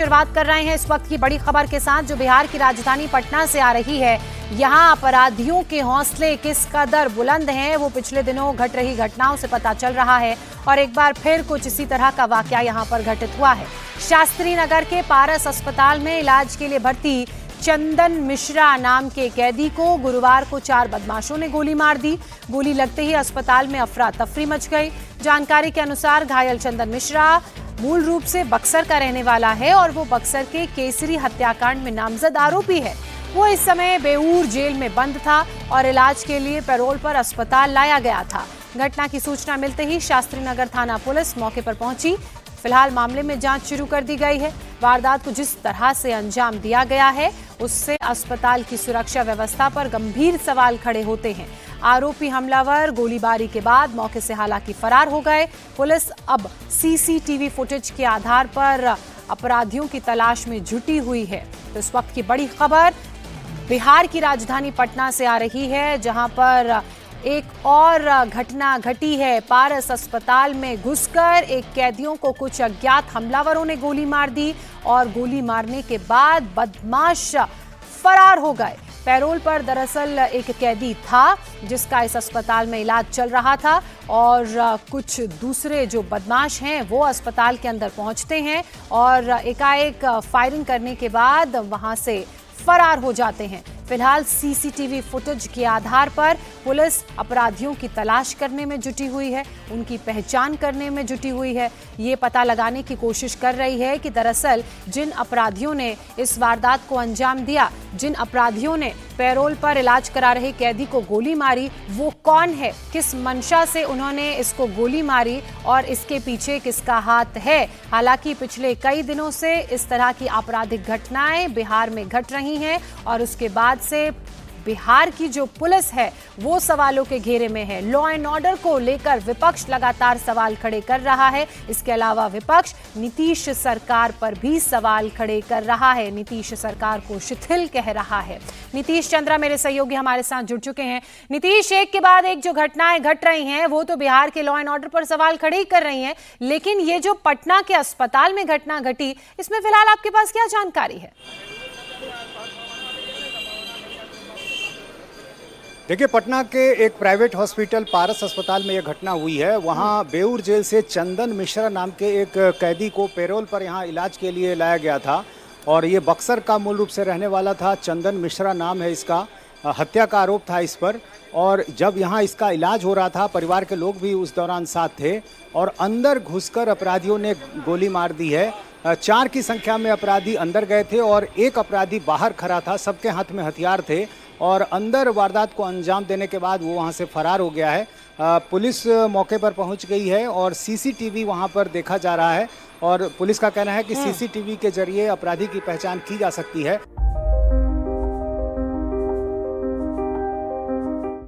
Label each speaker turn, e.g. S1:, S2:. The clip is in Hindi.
S1: शुरुआत कर रहे हैं इस वक्त की बड़ी खबर के साथ जो बिहार की राजधानी पटना से आ रही है। यहां अपराधियों के हौसले किस कदर बुलंद हैं वो पिछले दिनों घट रही घटनाओं से पता चल रहा है और एक बार फिर कुछ इसी तरह का वाकया यहां पर घटित हुआ है। शास्त्री नगर के पारस अस्पताल में इलाज के लिए भर्ती चंदन मिश्रा नाम के कैदी को गुरुवार को 4 बदमाशों ने गोली मार दी। गोली लगते ही अस्पताल में अफरा तफरी मच गई। जानकारी के अनुसार घायल चंदन मिश्रा मूल रूप से बक्सर का रहने वाला है और वो बक्सर के केसरी हत्याकांड में नामजद आरोपी है। वो इस समय बेऊर जेल में बंद था और इलाज के लिए पैरोल पर अस्पताल लाया गया था। घटना की सूचना मिलते ही शास्त्री नगर थाना पुलिस मौके पर पहुंची। फिलहाल मामले में जांच शुरू कर दी गई है। वारदात को जिस तरह से अंजाम दिया गया है उससे अस्पताल की सुरक्षा व्यवस्था पर गंभीर सवाल खड़े होते हैं। आरोपी हमलावर गोलीबारी के बाद मौके से हालांकि फरार हो गए। पुलिस अब सीसीटीवी फुटेज के आधार पर अपराधियों की तलाश में जुटी हुई है। तो इस वक्त की बड़ी खबर बिहार की राजधानी पटना से आ रही है, जहां पर एक और घटना घटी है। पारस अस्पताल में घुसकर एक कैदियों को कुछ अज्ञात हमलावरों ने गोली मार दी और गोली मारने के बाद बदमाश फरार हो गए। पैरोल पर दरअसल एक कैदी था जिसका इस अस्पताल में इलाज चल रहा था और कुछ दूसरे जो बदमाश हैं वो अस्पताल के अंदर पहुंचते हैं और एकाएक फायरिंग करने के बाद वहां से फरार हो जाते हैं। फिलहाल सीसीटीवी फुटेज के आधार पर पुलिस अपराधियों की तलाश करने में जुटी हुई है, उनकी पहचान करने में जुटी हुई है। ये पता लगाने की कोशिश कर रही है कि दरअसल जिन अपराधियों ने इस वारदात को अंजाम दिया, जिन अपराधियों ने पैरोल पर इलाज करा रहे कैदी को गोली मारी, वो कौन है, किस मंशा से उन्होंने इसको गोली मारी और इसके पीछे किसका हाथ है। हालांकि पिछले कई दिनों से इस तरह की आपराधिक घटनाएं बिहार में घट रही हैं और उसके बाद से बिहार की जो पुलिस है वो सवालों के घेरे में है। लॉ एंड ऑर्डर को लेकर विपक्ष लगातार सवाल खड़े कर रहा है। इसके अलावा विपक्ष नीतीश सरकार पर भी सवाल खड़े कर रहा है, नीतीश सरकार को शिथिल कह रहा है। नीतीश चंद्रा मेरे सहयोगी हमारे साथ जुड़ चुके हैं। नीतीश, एक के बाद एक जो घटनाएं घट रही हैं वो तो बिहार के लॉ एंड ऑर्डर पर सवाल खड़े ही कर रही हैं, लेकिन ये जो पटना के अस्पताल में घटना घटी इसमें फिलहाल आपके पास क्या जानकारी है?
S2: देखिए, पटना के एक प्राइवेट हॉस्पिटल पारस अस्पताल में यह घटना हुई है। वहां बेऊर जेल से चंदन मिश्रा नाम के एक कैदी को पैरोल पर यहां इलाज के लिए लाया गया था और ये बक्सर का मूल रूप से रहने वाला था। चंदन मिश्रा नाम है इसका। हत्या का आरोप था इस पर और जब यहाँ इसका इलाज हो रहा था परिवार के लोग भी उस दौरान साथ थे और अंदर घुसकर अपराधियों ने गोली मार दी है। 4 की संख्या में अपराधी अंदर गए थे और एक अपराधी बाहर खड़ा था। सबके हाथ में हथियार थे और अंदर वारदात को अंजाम देने के बाद वो वहाँ से फरार हो गया है। पुलिस मौके पर पहुँच गई है और सीसीटीवी वहाँ पर देखा जा रहा है और पुलिस का कहना है कि सीसीटीवी के जरिए अपराधी की पहचान की जा सकती है।